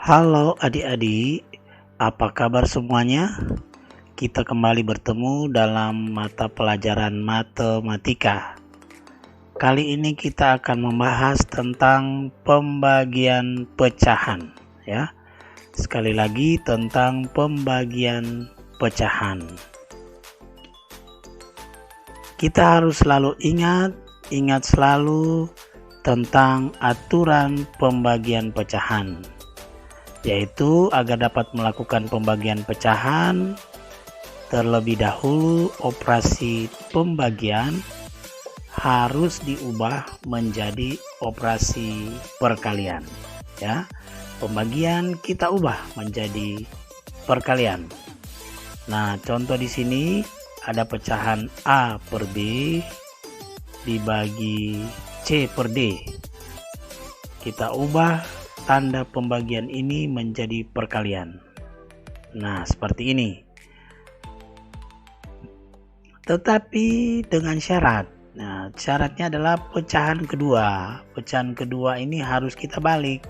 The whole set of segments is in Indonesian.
Halo adik-adik, apa kabar semuanya? Kita kembali bertemu dalam mata pelajaran matematika. Kali ini kita akan membahas tentang pembagian pecahan, ya. Sekali lagi tentang pembagian pecahan. Kita harus selalu ingat selalu tentang aturan pembagian pecahan, yaitu agar dapat melakukan pembagian pecahan, terlebih dahulu operasi pembagian harus diubah menjadi operasi perkalian, ya. Pembagian kita ubah menjadi perkalian. Nah, contoh di sini ada pecahan A per B dibagi C per D. Kita ubah tanda pembagian ini menjadi perkalian. Nah, seperti ini. Tetapi dengan syarat. Nah, syaratnya adalah pecahan kedua. Pecahan kedua ini harus kita balik.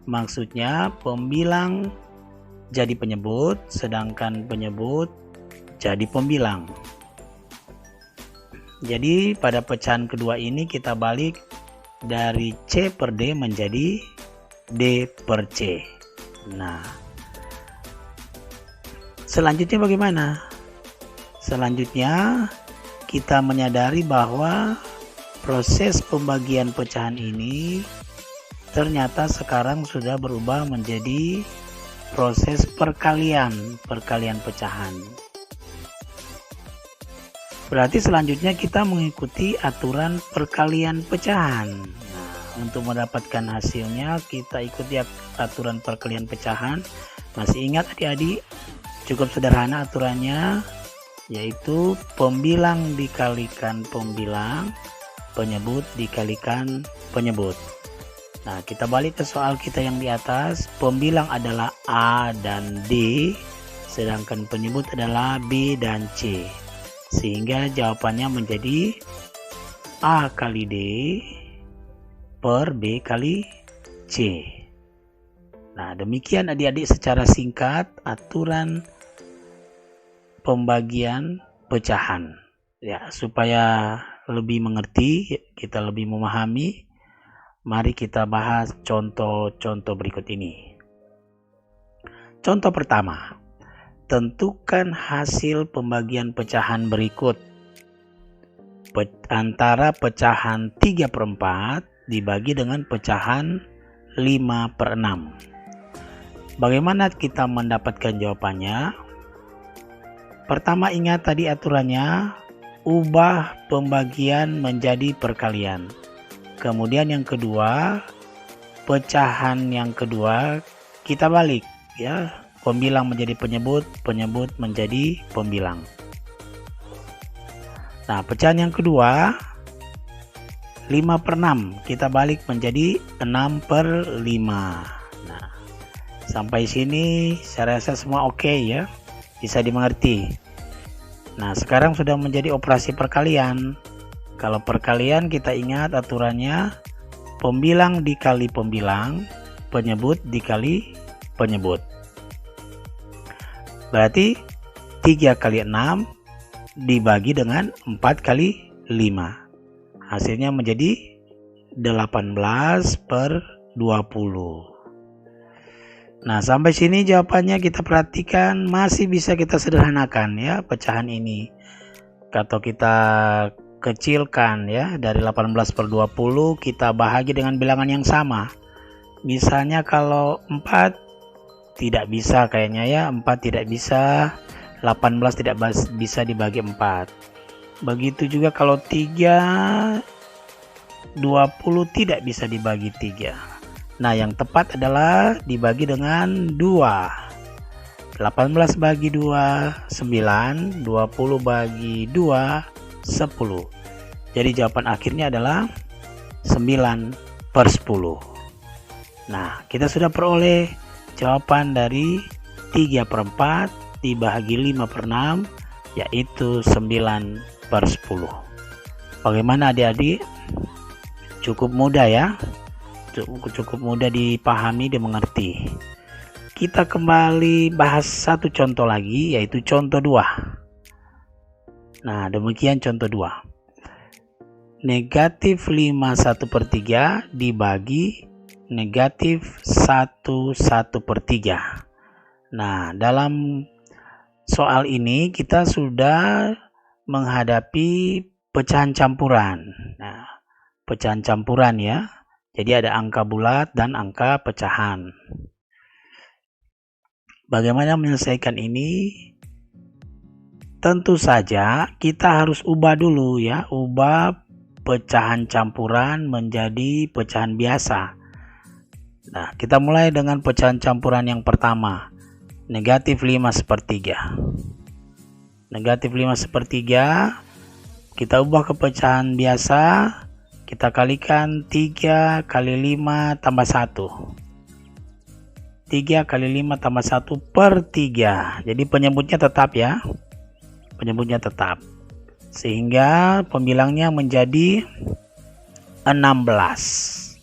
Maksudnya pembilang jadi penyebut, sedangkan penyebut jadi pembilang. Jadi pada pecahan kedua ini kita balik dari C per D menjadi D per C. Nah, selanjutnya bagaimana? Selanjutnya kita menyadari bahwa proses pembagian pecahan ini ternyata sekarang sudah berubah menjadi proses perkalian pecahan. Berarti selanjutnya kita mengikuti aturan perkalian pecahan. Nah, untuk mendapatkan hasilnya kita ikuti aturan perkalian pecahan. Masih ingat adik-adik? Cukup sederhana aturannya, yaitu pembilang dikalikan pembilang, penyebut dikalikan penyebut. Nah, kita balik ke soal kita yang di atas. Pembilang adalah A dan D, sedangkan penyebut adalah B dan C. Sehingga jawabannya menjadi A kali D per B kali C. Nah, demikian adik-adik secara singkat aturan pembagian pecahan. Ya, supaya lebih mengerti, kita lebih memahami, mari kita bahas contoh-contoh berikut ini. Contoh pertama, tentukan hasil pembagian pecahan berikut. Antara pecahan 3/4 dibagi dengan pecahan 5/6. Bagaimana kita mendapatkan jawabannya? Pertama, ingat tadi aturannya, ubah pembagian menjadi perkalian. Kemudian yang kedua, pecahan yang kedua kita balik, ya. Pembilang menjadi penyebut, penyebut menjadi pembilang. Nah, pecahan yang kedua 5/6 kita balik menjadi 6/5. Nah, sampai sini saya rasa semua oke, ya, bisa dimengerti. Nah, sekarang sudah menjadi operasi perkalian. Kalau perkalian kita ingat aturannya, pembilang dikali pembilang, penyebut dikali penyebut. Berarti 3 kali 6 dibagi dengan 4 kali 5. Hasilnya menjadi 18/20. Nah, sampai sini jawabannya kita perhatikan masih bisa kita sederhanakan, ya, pecahan ini. Atau kita kecilkan, ya, dari 18/20 kita bahagi dengan bilangan yang sama. Misalnya kalau 4 tidak bisa kayaknya, ya, 4 tidak bisa, 18 tidak bisa dibagi 4. Begitu juga kalau 20 tidak bisa dibagi 3. Nah, yang tepat adalah dibagi dengan 2. 18 bagi 2, 9, 20 bagi 2, 10. Jadi jawaban akhirnya adalah 9/10. Nah, kita sudah peroleh jawaban dari 3/4 dibagi 5/6, yaitu 9/10. Bagaimana adik-adik? Cukup mudah, ya. cukup mudah dipahami dan mengerti. Kita kembali bahas satu contoh lagi, yaitu contoh 2. Nah, demikian contoh 2. Negatif 5 1/3 dibagi negatif 1 1/3. Nah, dalam soal ini kita sudah menghadapi pecahan campuran. Nah, pecahan campuran ya. Jadi ada angka bulat dan angka pecahan. Bagaimana menyelesaikan ini? Tentu saja kita harus ubah dulu ya, ubah pecahan campuran menjadi pecahan biasa. Nah, kita mulai dengan pecahan campuran yang pertama, negatif 5 1/3. Negatif 5 1/3 kita ubah ke pecahan biasa, kita kalikan 3 kali 5 tambah 1. 3 kali 5 tambah 1/3. Jadi penyebutnya tetap ya, penyebutnya tetap, sehingga pembilangnya menjadi 16.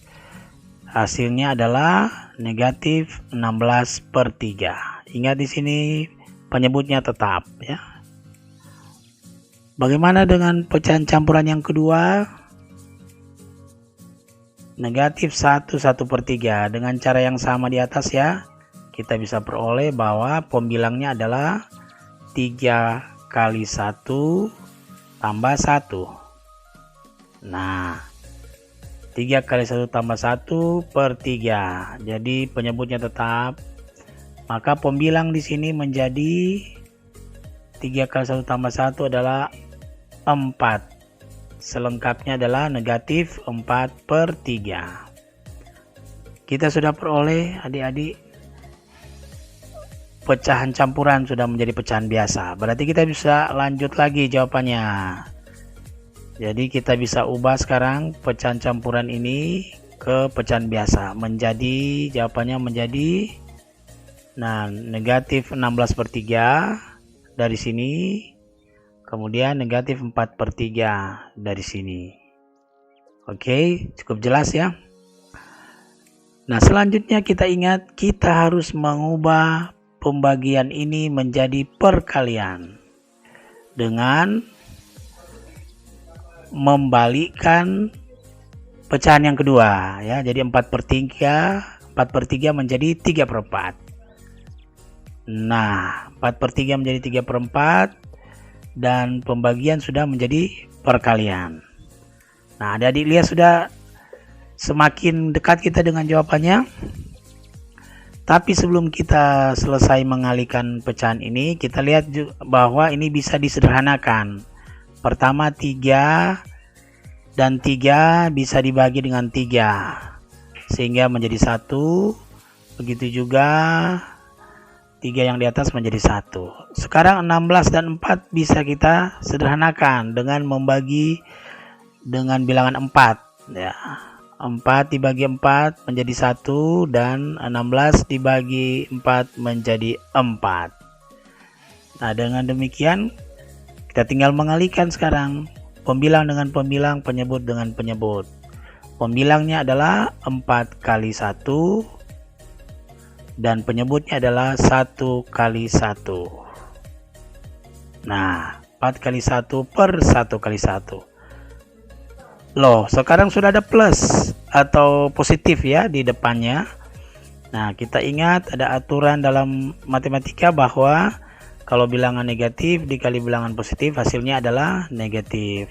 Hasilnya adalah negatif 16/3. Ingat di sini penyebutnya tetap ya. Bagaimana dengan pecahan campuran yang kedua? Negatif 1 1/3. Dengan cara yang sama di atas ya, kita bisa peroleh bahwa pembilangnya adalah 3 kali 1 tambah 1. Nah, 3 kali 1 tambah 1/3. Jadi penyebutnya tetap. Maka pembilang di sini menjadi 3 kali 1 tambah 1 adalah 4. Selengkapnya adalah negatif 4/3. Kita sudah peroleh adik-adik, pecahan campuran sudah menjadi pecahan biasa. Berarti kita bisa lanjut lagi jawabannya. Jadi kita bisa ubah sekarang pecahan campuran ini ke pecahan biasa. Jawabannya menjadi negatif 16/3 dari sini. Kemudian negatif 4/3 dari sini. Oke, cukup jelas ya. Nah, selanjutnya kita ingat, kita harus mengubah pembagian ini menjadi perkalian dengan membalikkan pecahan yang kedua ya. Jadi 4/3 menjadi 3/4. Nah, 4/3 menjadi 3/4 dan pembagian sudah menjadi perkalian. Nah, adik-adik lihat sudah semakin dekat kita dengan jawabannya. Tapi sebelum kita selesai mengalihkan pecahan ini, kita lihat bahwa ini bisa disederhanakan. Pertama 3 dan 3 bisa dibagi dengan 3 sehingga menjadi 1. Begitu juga 3 yang di atas menjadi 1. Sekarang 16 dan 4 bisa kita sederhanakan dengan membagi dengan bilangan 4 ya. 4 dibagi 4 menjadi 1 dan 16 dibagi 4 menjadi 4. Nah, dengan demikian kita tinggal mengalihkan sekarang pembilang dengan pembilang, penyebut dengan penyebut. Pembilangnya adalah 4 kali 1 dan penyebutnya adalah 1 kali 1. Nah, 4 kali 1 per 1 kali 1. Loh, sekarang sudah ada plus atau positif ya di depannya. Nah, kita ingat ada aturan dalam matematika bahwa kalau bilangan negatif dikali bilangan positif hasilnya adalah negatif.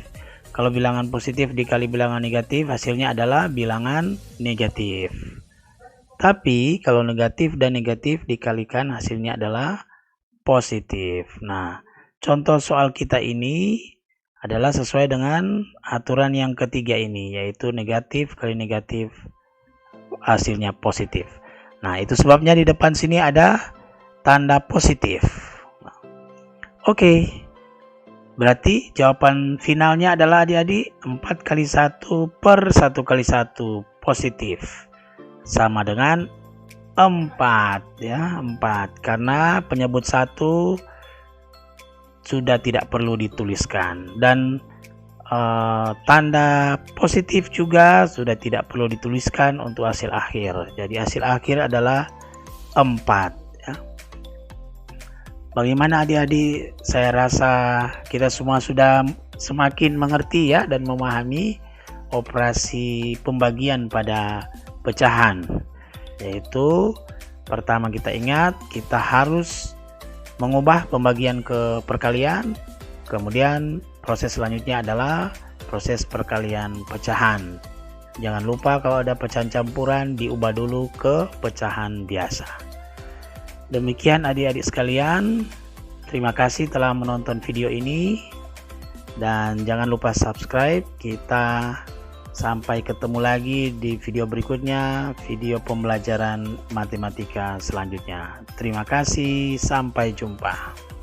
Kalau bilangan positif dikali bilangan negatif hasilnya adalah bilangan negatif. Tapi kalau negatif dan negatif dikalikan hasilnya adalah positif. Nah, contoh soal kita ini adalah sesuai dengan aturan yang ketiga ini, yaitu negatif kali negatif hasilnya positif. Nah, itu sebabnya di depan sini ada tanda positif. Oke. Berarti jawaban finalnya adalah adik-adik 4 kali 1 per 1 kali 1 positif. Sama dengan 4 ya, 4 karena penyebut 1 sudah tidak perlu dituliskan dan tanda positif juga sudah tidak perlu dituliskan untuk hasil akhir. Jadi hasil akhir adalah 4 ya. Bagaimana adik-adik? Saya rasa kita semua sudah semakin mengerti ya dan memahami operasi pembagian pada pecahan. Yaitu pertama kita ingat kita harus mengubah pembagian ke perkalian. Kemudian proses selanjutnya adalah proses perkalian pecahan. Jangan lupa kalau ada pecahan campuran diubah dulu ke pecahan biasa. Demikian adik-adik sekalian. Terima kasih telah menonton video ini. Dan jangan lupa subscribe. Kita sampai ketemu lagi di video berikutnya, video pembelajaran matematika selanjutnya. Terima kasih, sampai jumpa.